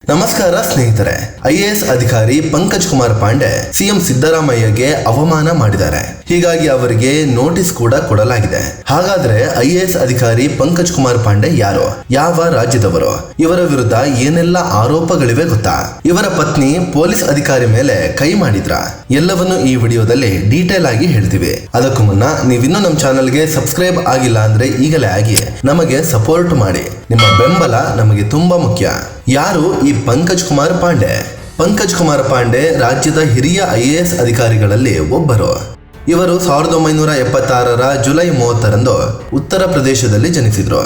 ನಮಸ್ಕಾರ ಸ್ನೇಹಿತರೆ. ಐಎಎಸ್ ಅಧಿಕಾರಿ ಪಂಕಜ್ ಕುಮಾರ್ ಪಾಂಡೆ ಸಿಎಂ ಸಿದ್ದರಾಮಯ್ಯಗೆ ಅವಮಾನ ಮಾಡಿದ್ದಾರೆ. ಹೀಗಾಗಿ ಅವರಿಗೆ ನೋಟಿಸ್ ಕೂಡ ಕೊಡಲಾಗಿದೆ. ಹಾಗಾದ್ರೆ ಐಎಎಸ್ ಅಧಿಕಾರಿ ಪಂಕಜ್ ಕುಮಾರ್ ಪಾಂಡೆ ಯಾರು, ಯಾವ ರಾಜ್ಯದವರು, ಇವರ ವಿರುದ್ಧ ಏನೆಲ್ಲ ಆರೋಪಗಳಿವೆ ಗೊತ್ತಾ? ಇವರ ಪತ್ನಿ ಪೊಲೀಸ್ ಅಧಿಕಾರಿ ಮೇಲೆ ಕೈ ಮಾಡಿದ್ರ? ಎಲ್ಲವನ್ನು ಈ ವಿಡಿಯೋದಲ್ಲಿ ಡೀಟೇಲ್ ಆಗಿ ಹೇಳ್ತೀವಿ. ಅದಕ್ಕೂ ಮುನ್ನ ನೀವಿನ್ನೂ ನಮ್ಮ ಚಾನೆಲ್ಗೆ ಸಬ್ಸ್ಕ್ರೈಬ್ ಆಗಿಲ್ಲ ಅಂದ್ರೆ ಈಗಲೇ ಆಗಿ ನಮಗೆ ಸಪೋರ್ಟ್ ಮಾಡಿ. ನಿಮ್ಮ ಬೆಂಬಲ ನಮಗೆ ತುಂಬಾ ಮುಖ್ಯ. ಯಾರು ಈ ಪಂಕಜ್ ಕುಮಾರ್ ಪಾಂಡೆ? ಪಂಕಜ್ ಕುಮಾರ್ ಪಾಂಡೆ ರಾಜ್ಯದ ಹಿರಿಯ ಐಎಎಸ್ ಅಧಿಕಾರಿಗಳಲ್ಲಿ ಒಬ್ಬರು. ಇವರು 1976ರ ಜುಲೈ 30ರಂದು ಉತ್ತರ ಪ್ರದೇಶದಲ್ಲಿ ಜನಿಸಿದ್ರು.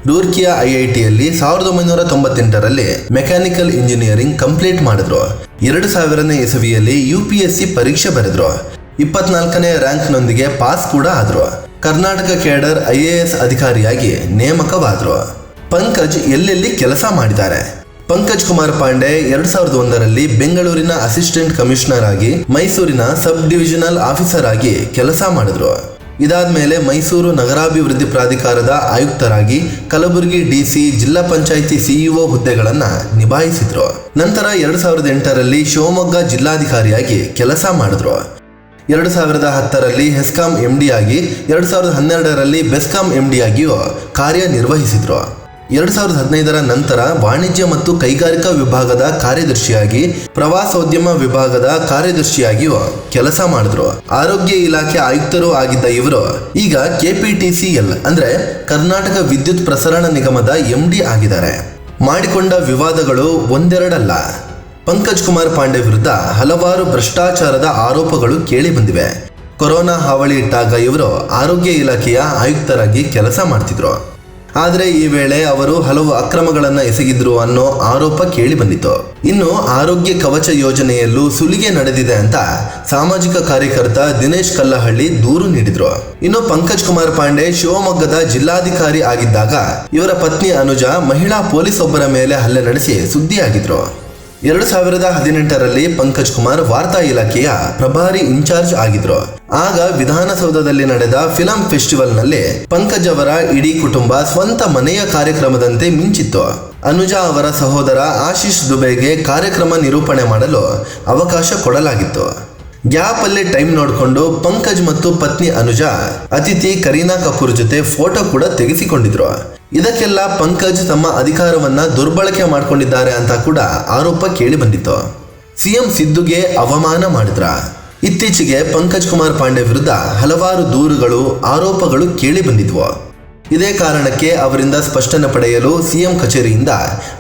ರೂರ್ಕಿಯ ಐಐಟಿಯಲ್ಲಿ 1998ರಲ್ಲಿ ಮೆಕ್ಯಾನಿಕಲ್ ಇಂಜಿನಿಯರಿಂಗ್ ಕಂಪ್ಲೀಟ್ ಮಾಡಿದ್ರು. 2000ನೇ ಇಸವಿಯಲ್ಲಿ UPSC ಪರೀಕ್ಷೆ ಬರೆದ್ರು. 24ನೇ ರ್ಯಾಂಕ್ನೊಂದಿಗೆ ಪಾಸ್ ಕೂಡ ಆದ್ರು. ಕರ್ನಾಟಕ ಕೇಡರ್ ಐಎಎಸ್ ಅಧಿಕಾರಿಯಾಗಿ ನೇಮಕವಾದ್ರು. ಪಂಕಜ್ ಎಲ್ಲೆಲ್ಲಿ ಕೆಲಸ ಮಾಡಿದ್ದಾರೆ? ಪಂಕಜ್ ಕುಮಾರ್ ಪಾಂಡೆ 2001ರಲ್ಲಿ ಬೆಂಗಳೂರಿನ ಅಸಿಸ್ಟೆಂಟ್ ಕಮಿಷನರ್ ಆಗಿ, ಮೈಸೂರಿನ ಸಬ್ ಡಿವಿಷನಲ್ ಆಫೀಸರ್ ಆಗಿ ಕೆಲಸ ಮಾಡಿದ್ರು. ಇದಾದ್ಮೇಲೆ ಮೈಸೂರು ನಗರಾಭಿವೃದ್ಧಿ ಪ್ರಾಧಿಕಾರದ ಆಯುಕ್ತರಾಗಿ, ಕಲಬುರಗಿ DC, ಜಿಲ್ಲಾ ಪಂಚಾಯಿತಿ CEO ಹುದ್ದೆಗಳನ್ನ ನಿಭಾಯಿಸಿದ್ರು. ನಂತರ 2008ರಲ್ಲಿ ಶಿವಮೊಗ್ಗ ಜಿಲ್ಲಾಧಿಕಾರಿಯಾಗಿ ಕೆಲಸ ಮಾಡಿದ್ರು. 2010ರಲ್ಲಿ ಹೆಸ್ಕಾಂ MD ಆಗಿ, 2012ರಲ್ಲಿ ಬೆಸ್ಕಾಂ MD ಆಗಿಯೂ ಕಾರ್ಯನಿರ್ವಹಿಸಿದ್ರು. 2015ರ ನಂತರ ವಾಣಿಜ್ಯ ಮತ್ತು ಕೈಗಾರಿಕಾ ವಿಭಾಗದ ಕಾರ್ಯದರ್ಶಿಯಾಗಿ, ಪ್ರವಾಸೋದ್ಯಮ ವಿಭಾಗದ ಕಾರ್ಯದರ್ಶಿಯಾಗಿಯೂ ಕೆಲಸ ಮಾಡಿದ್ರು. ಆರೋಗ್ಯ ಇಲಾಖೆ ಆಯುಕ್ತರು ಆಗಿದ್ದ ಇವರು ಈಗ KPTCL ಅಂದ್ರೆ ಕರ್ನಾಟಕ ವಿದ್ಯುತ್ ಪ್ರಸರಣ ನಿಗಮದ MD ಆಗಿದ್ದಾರೆ. ಮಾಡಿಕೊಂಡ ವಿವಾದಗಳು ಒಂದೆರಡಲ್ಲ. ಪಂಕಜ್ ಕುಮಾರ್ ಪಾಂಡೆ ವಿರುದ್ಧ ಹಲವಾರು ಭ್ರಷ್ಟಾಚಾರದ ಆರೋಪಗಳು ಕೇಳಿ ಬಂದಿವೆ. ಕೊರೋನಾ ಹಾವಳಿ ಇಟ್ಟಾಗ ಇವರು ಆರೋಗ್ಯ ಇಲಾಖೆಯ ಆಯುಕ್ತರಾಗಿ ಕೆಲಸ ಮಾಡ್ತಿದ್ರು. ಆದರೆ ಈ ವೇಳೆ ಅವರು ಹಲವು ಅಕ್ರಮಗಳನ್ನು ಎಸಗಿದ್ರು ಅನ್ನೋ ಆರೋಪ ಕೇಳಿ ಬಂದಿತ್ತು. ಇನ್ನು ಆರೋಗ್ಯ ಕವಚ ಯೋಜನೆಯಲ್ಲೂ ಸುಲಿಗೆ ನಡೆದಿದೆ ಅಂತ ಸಾಮಾಜಿಕ ಕಾರ್ಯಕರ್ತ ದಿನೇಶ್ ಕಲ್ಲಹಳ್ಳಿ ದೂರು ನೀಡಿದ್ರು. ಇನ್ನು ಪಂಕಜ್ ಕುಮಾರ್ ಪಾಂಡೆ ಶಿವಮೊಗ್ಗದ ಜಿಲ್ಲಾಧಿಕಾರಿ ಆಗಿದ್ದಾಗ ಇವರ ಪತ್ನಿ ಅನುಜಾ ಮಹಿಳಾ ಪೊಲೀಸ್ ಒಬ್ಬರ ಮೇಲೆ ಹಲ್ಲೆ ನಡೆಸಿ ಸುದ್ದಿಯಾಗಿದ್ರು. 2018ರಲ್ಲಿ ಪಂಕಜ್ ಕುಮಾರ್ ವಾರ್ತಾ ಇಲಾಖೆಯ ಪ್ರಭಾರಿ ಇನ್ಚಾರ್ಜ್ ಆಗಿದ್ರು. ಆಗ ವಿಧಾನಸೌಧದಲ್ಲಿ ನಡೆದ ಫಿಲಂ ಫೆಸ್ಟಿವಲ್ನಲ್ಲಿ ಪಂಕಜ್ ಅವರ ಇಡೀ ಕುಟುಂಬ ಸ್ವಂತ ಮನೆಯ ಕಾರ್ಯಕ್ರಮದಂತೆ ಮಿಂಚಿತ್ತು. ಅನುಜಾ ಅವರ ಸಹೋದರ ಆಶೀಶ್ ದುಬೆಗೆ ಕಾರ್ಯಕ್ರಮ ನಿರೂಪಣೆ ಮಾಡಲು ಅವಕಾಶ ಕೊಡಲಾಗಿತ್ತು. ಗ್ಯಾಪ್ ಅಲ್ಲಿ ಟೈಮ್ ನೋಡಿಕೊಂಡು ಪಂಕಜ್ ಮತ್ತು ಪತ್ನಿ ಅನುಜಾ ಅತಿಥಿ ಕರೀನಾ ಕಪೂರ್ ಜೊತೆ ಫೋಟೋ ಕೂಡ ತೆಗೆಸಿಕೊಂಡಿದ್ರು. ಇದಕ್ಕೆಲ್ಲ ಪಂಕಜ್ ತಮ್ಮ ಅಧಿಕಾರವನ್ನ ದುರ್ಬಳಕೆ ಮಾಡಿಕೊಂಡಿದ್ದಾರೆ ಅಂತ ಕೂಡ ಆರೋಪ ಕೇಳಿ ಬಂದಿತ್ತು. ಸಿಎಂ ಸಿದ್ದುಗೆ ಅವಮಾನ ಮಾಡಿದ್ರ? ಇತ್ತೀಚೆಗೆ ಪಂಕಜ್ ಕುಮಾರ್ ಪಾಂಡೆ ವಿರುದ್ಧ ಹಲವಾರು ದೂರುಗಳು, ಆರೋಪಗಳು ಕೇಳಿ ಬಂದಿದ್ವು. ಇದೇ ಕಾರಣಕ್ಕೆ ಅವರಿಂದ ಸ್ಪಷ್ಟನೆ ಪಡೆಯಲು ಸಿಎಂ ಕಚೇರಿಯಿಂದ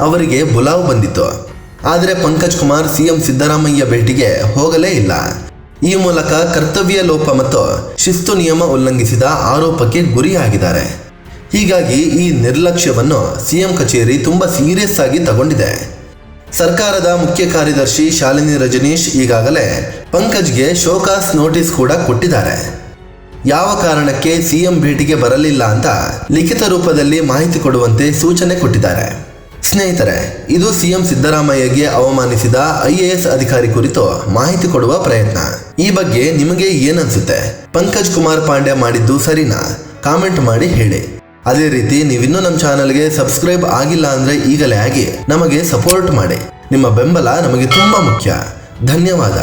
ಅವರಿಗೆ ಬುಲಾವ್ ಬಂದಿತ್ತು. ಆದರೆ ಪಂಕಜ್ ಕುಮಾರ್ ಸಿಎಂ ಸಿದ್ದರಾಮಯ್ಯ ಭೇಟಿಗೆ ಹೋಗಲೇ ಇಲ್ಲ. ಈ ಮೂಲಕ ಕರ್ತವ್ಯ ಲೋಪ ಮತ್ತು ಶಿಸ್ತು ನಿಯಮ ಉಲ್ಲಂಘಿಸಿದ ಆರೋಪಕ್ಕೆ ಗುರಿಯಾಗಿದ್ದಾರೆ. ಹೀಗಾಗಿ ಈ ನಿರ್ಲಕ್ಷ್ಯವನ್ನು ಸಿಎಂ ಕಚೇರಿ ತುಂಬಾ ಸೀರಿಯಸ್ ಆಗಿ ತಗೊಂಡಿದೆ. ಸರ್ಕಾರದ ಮುಖ್ಯ ಕಾರ್ಯದರ್ಶಿ ಶಾಲಿನಿ ರಜನೀಶ್ ಈಗಾಗಲೇ ಪಂಕಜ್ಗೆ ಶೋಕಾಸ್ ನೋಟಿಸ್ ಕೂಡ ಕೊಟ್ಟಿದ್ದಾರೆ. ಯಾವ ಕಾರಣಕ್ಕೆ ಸಿಎಂ ಭೇಟಿಗೆ ಬರಲಿಲ್ಲ ಅಂತ ಲಿಖಿತ ರೂಪದಲ್ಲಿ ಮಾಹಿತಿ ಕೊಡುವಂತೆ ಸೂಚನೆ ಕೊಟ್ಟಿದ್ದಾರೆ. ಸ್ನೇಹಿತರೆ, ಇದು ಸಿಎಂ ಸಿದ್ದರಾಮಯ್ಯಗೆ ಅವಮಾನಿಸಿದ IAS ಅಧಿಕಾರಿ ಕುರಿತು ಮಾಹಿತಿ ಕೊಡುವ ಪ್ರಯತ್ನ. ಈ ಬಗ್ಗೆ ನಿಮಗೆ ಏನನ್ಸುತ್ತೆ? ಪಂಕಜ್ ಕುಮಾರ್ ಪಾಂಡೆ ಮಾಡಿದ್ದು ಸರಿನಾ? ಕಾಮೆಂಟ್ ಮಾಡಿ ಹೇಳಿ. ಅದೇ ರೀತಿ ನೀವಿನ್ನೂ ನಮ್ಮ ಚಾನಲ್ಗೆ ಸಬ್ಸ್ಕ್ರೈಬ್ ಆಗಿಲ್ಲ ಅಂದ್ರೆ ಈಗಲೇ ಆಗಿ ನಮಗೆ ಸಪೋರ್ಟ್ ಮಾಡಿ. ನಿಮ್ಮ ಬೆಂಬಲ ನಮಗೆ ತುಂಬಾ ಮುಖ್ಯ. ಧನ್ಯವಾದ.